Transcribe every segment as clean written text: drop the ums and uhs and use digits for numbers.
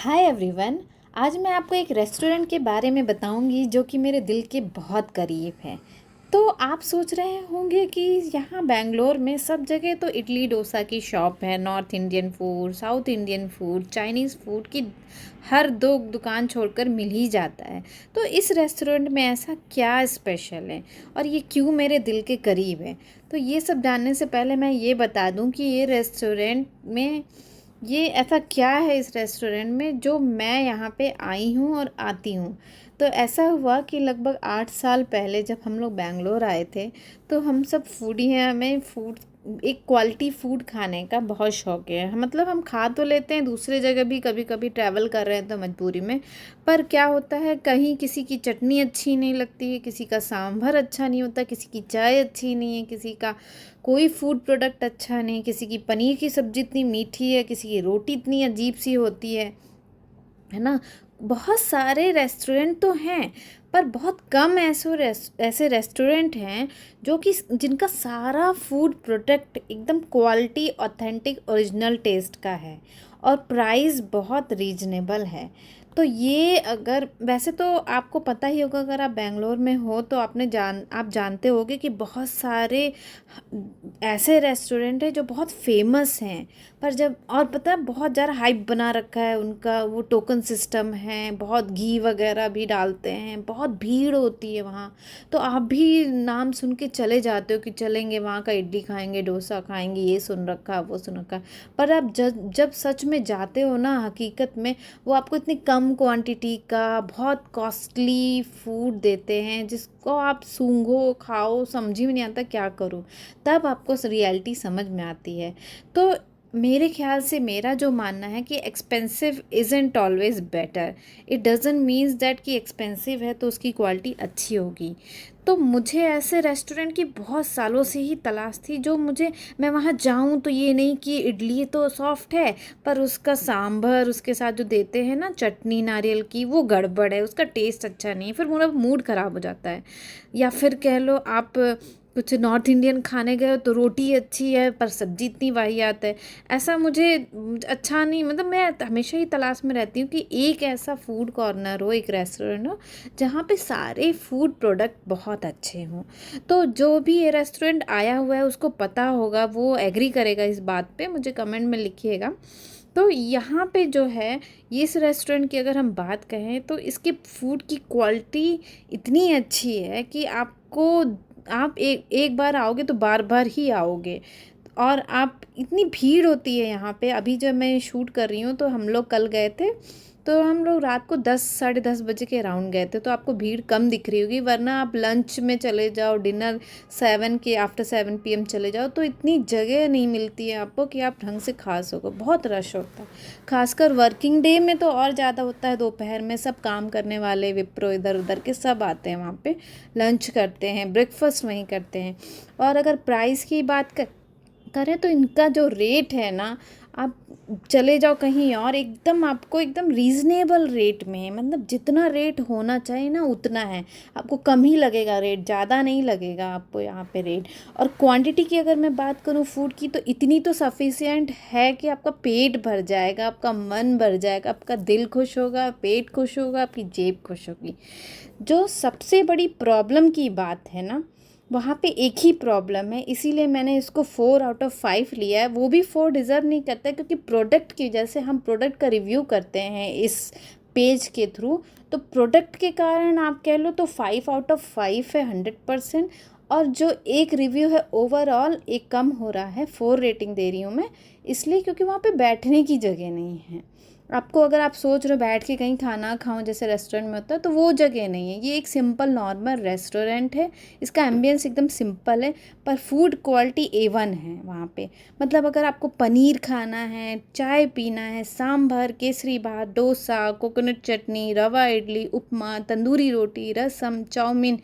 Hi everyone. आज मैं आपको एक रेस्टोरेंट के बारे में बताऊंगी जो कि मेरे दिल के बहुत करीब है। तो आप सोच रहे होंगे कि यहाँ बेंगलोर में सब जगह तो इडली डोसा की शॉप है, north Indian food, south Indian food, Chinese food की हर दो दुकान छोड़कर मिल ही जाता है। तो इस रेस्टोरेंट में ऐसा क्या स्पेशल है और ये क्यों मेरे दिल के करीब है? तो ये सब जानने से पहले मैं ये बता दूँ कि ये रेस्टोरेंट में ये ऐसा क्या है इस रेस्टोरेंट में जो मैं यहाँ पे आई हूँ और आती हूँ। तो ऐसा हुआ कि लगभग 8 साल पहले जब हम लोग बैंगलोर आए थे, तो हम सब फूडी हैं, हमें फूड एक क्वालिटी फूड खाने का बहुत शौक है। मतलब हम खा तो लेते हैं दूसरे जगह भी, कभी कभी ट्रैवल कर रहे हैं तो मजबूरी में। पर क्या होता है, कहीं किसी की चटनी अच्छी नहीं लगती है, किसी का सांभर अच्छा नहीं होता, किसी की चाय अच्छी नहीं है, किसी का कोई फूड प्रोडक्ट अच्छा नहीं, किसी की पनीर की सब्ज़ी इतनी मीठी है, किसी की रोटी इतनी अजीब सी होती है ना। बहुत सारे रेस्टोरेंट तो हैं, पर बहुत कम ऐसे रेस्टोरेंट हैं जो कि जिनका सारा फूड प्रोडक्ट एकदम क्वालिटी ऑथेंटिक ओरिजिनल टेस्ट का है और प्राइस बहुत रीजनेबल है। तो ये अगर वैसे तो आपको पता ही होगा, अगर आप बेंगलोर में हो तो आप जानते होंगे कि बहुत सारे ऐसे रेस्टोरेंट हैं जो बहुत फेमस हैं। पर जब और पता है, बहुत ज़्यादा हाइप बना रखा है उनका, वो टोकन सिस्टम है, बहुत घी वगैरह भी डालते हैं, बहुत भीड़ होती है वहाँ। तो आप भी नाम सुन के चले जाते हो कि चलेंगे वहाँ का इडली खाएंगे, डोसा खाएंगे, ये सुन रखा वो सुन रखा। पर आप जब जब सच में जाते हो ना, हकीकत में वो आपको इतनी कम क्वांटिटी का बहुत कॉस्टली फूड देते हैं जिसको आप सूंघो खाओ समझ ही नहीं आता क्या करो। तब आपको रियलिटी समझ में आती है। तो मेरे ख्याल से मेरा जो मानना है कि expensive isn't always better. It doesn't means that कि एक्सपेंसिव है तो उसकी क्वालिटी अच्छी होगी। तो मुझे ऐसे रेस्टोरेंट की बहुत सालों से ही तलाश थी जो मैं वहाँ जाऊँ तो ये नहीं कि इडली तो सॉफ्ट है पर उसका सांभर उसके साथ जो देते हैं ना चटनी नारियल की, वो गड़बड़ है, उसका टेस्ट अच्छा नहीं है, फिर मेरा मूड ख़राब हो जाता है। या फिर कह लो आप कुछ नॉर्थ इंडियन खाने गए हो तो रोटी अच्छी है पर सब्जी इतनी वाहियात है। ऐसा मुझे अच्छा नहीं, मतलब मैं हमेशा ही तलाश में रहती हूँ कि एक ऐसा फूड कॉर्नर हो, एक रेस्टोरेंट हो जहाँ पे सारे फूड प्रोडक्ट बहुत अच्छे हों। तो जो भी ये रेस्टोरेंट आया हुआ है उसको पता होगा, वो एग्री करेगा इस बात पे, मुझे कमेंट में लिखिएगा। तो यहाँ पे जो है, ये इस रेस्टोरेंट की अगर हम बात कहें तो इसके फूड की क्वालिटी इतनी अच्छी है कि आप एक एक बार आओगे तो बार बार ही आओगे। और आप इतनी भीड़ होती है यहाँ पे। अभी जब मैं शूट कर रही हूँ तो हम लोग कल गए थे, तो हम लोग रात को 10 साढ़े 10 बजे के अराउंड गए थे, तो आपको भीड़ कम दिख रही होगी, वरना आप लंच में चले जाओ, डिनर 7 PM चले जाओ तो इतनी जगह नहीं मिलती है आपको कि आप ढंग से खा सको, बहुत रश होता है। खासकर वर्किंग डे में तो और ज़्यादा होता है, दोपहर में सब काम करने वाले विप्रो इधर उधर के सब आते हैं वहाँ पे, लंच करते हैं, ब्रेकफास्ट वहीं करते हैं। और अगर प्राइस की बात करें तो इनका जो रेट है ना, आप चले जाओ कहीं और, एकदम आपको एकदम रीज़नेबल रेट में है। मतलब जितना रेट होना चाहिए ना उतना है, आपको कम ही लगेगा रेट, ज़्यादा नहीं लगेगा आपको यहाँ पे रेट। और क्वांटिटी की अगर मैं बात करूँ फूड की, तो इतनी तो सफिशिएंट है कि आपका पेट भर जाएगा, आपका मन भर जाएगा, आपका दिल खुश होगा, पेट खुश होगा, आपकी जेब खुश होगी। जो सबसे बड़ी प्रॉब्लम की बात है ना, वहाँ पे एक ही प्रॉब्लम है, इसीलिए मैंने इसको 4/5 लिया है। वो भी 4 डिज़र्व नहीं करता है, क्योंकि प्रोडक्ट की वजह से हम प्रोडक्ट का रिव्यू करते हैं इस पेज के थ्रू। तो प्रोडक्ट के कारण आप कह लो तो 5/5 है, 100%। और जो एक रिव्यू है ओवरऑल, एक कम हो रहा है, 4 रेटिंग दे रही हूँ मैं, इसलिए क्योंकि वहाँ पे बैठने की जगह नहीं है। आपको अगर आप सोच रहे हो बैठ के कहीं खाना खाऊं जैसे रेस्टोरेंट में होता है, तो वो जगह नहीं है। ये एक सिंपल नॉर्मल रेस्टोरेंट है, इसका एम्बियंस एकदम सिंपल है, पर फूड क्वालिटी A1 है वहाँ पे। मतलब अगर आपको पनीर खाना है, चाय पीना है, सांभर, केसरी भात, डोसा, कोकोनट चटनी, रवा इडली, उपमा, तंदूरी रोटी, रसम, चाउमीन,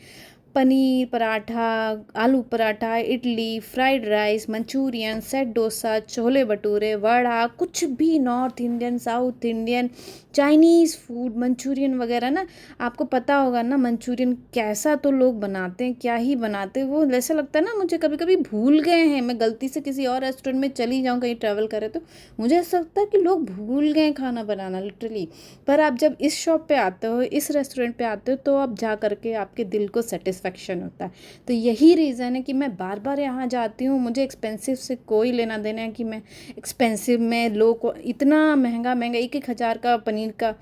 पनीर पराठा, आलू paratha, idli, fried rice, Manchurian, set dosa, chole bhature, vada, कुछ भी north Indian, south Indian, Chinese food, Manchurian वगैरह ना। आपको पता होगा ना मंचूरियन कैसा तो लोग बनाते हैं, क्या ही बनाते हैं वो। ऐसा लगता है ना मुझे कभी कभी भूल गए हैं, मैं गलती से किसी और रेस्टोरेंट में चली जाऊँ कहीं ट्रैवल करे तो मुझे ऐसा लगता है कि लोग भूल गए हैं खाना बनाना लिटरली। पर आप जब इस शॉप पे आते हो, इस रेस्टोरेंट पे आते हो, तो आप जा करके आपके दिल को सेटिस्फेक्शन होता है। तो यही रीज़न है कि मैं बार बार यहाँ जाती हूँ। मुझे एक्सपेंसिव से कोई लेना देना है कि मैं एक्सपेंसिव में लो को इतना महंगा महंगा 1-1 हज़ार का पनीर का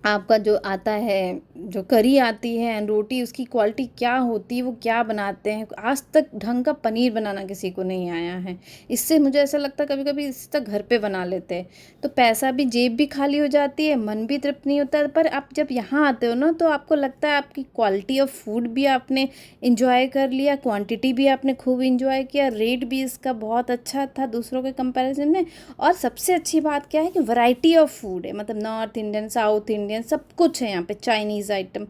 आपका जो आता है, जो करी आती है एंड रोटी, उसकी क्वालिटी क्या होती है, वो क्या बनाते हैं, आज तक ढंग का पनीर बनाना किसी को नहीं आया है। इससे मुझे ऐसा लगता है कभी कभी इससे तक घर पे बना लेते हैं तो पैसा भी, जेब भी खाली हो जाती है, मन भी तृप्त नहीं होता है। पर आप जब यहाँ आते हो ना तो आपको लगता है आपकी क्वालिटी ऑफ फूड भी आपने इंजॉय कर लिया, क्वांटिटी भी आपने खूब इंजॉय किया, रेट भी इसका बहुत अच्छा था दूसरों के कंपैरिजन में। और सबसे अच्छी बात क्या है कि वैरायटी ऑफ फूड है, मतलब नॉर्थ इंडियन, साउथ इंडियन, सब कुछ है यहाँ पे, चाइनीज़ आइटम।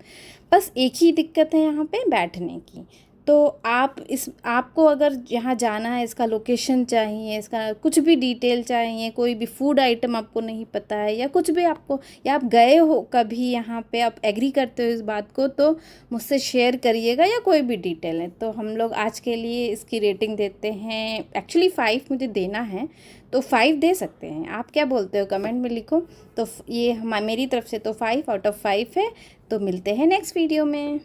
बस एक ही दिक्कत है यहाँ पे बैठने की। तो आपको अगर यहाँ जाना है, इसका लोकेशन चाहिए, इसका कुछ भी डिटेल चाहिए, कोई भी फूड आइटम आपको नहीं पता है या कुछ भी आपको, या आप गए हो कभी यहाँ पे, आप एग्री करते हो इस बात को, तो मुझसे शेयर करिएगा, या कोई भी डिटेल है तो हम लोग आज के लिए इसकी रेटिंग देते हैं। एक्चुअली 5 मुझे देना है तो 5 दे सकते हैं। आप क्या बोलते हो कमेंट में लिखो। तो ये मेरी तरफ से तो 5 आउट ऑफ 5 है। तो मिलते हैं नेक्स्ट वीडियो में।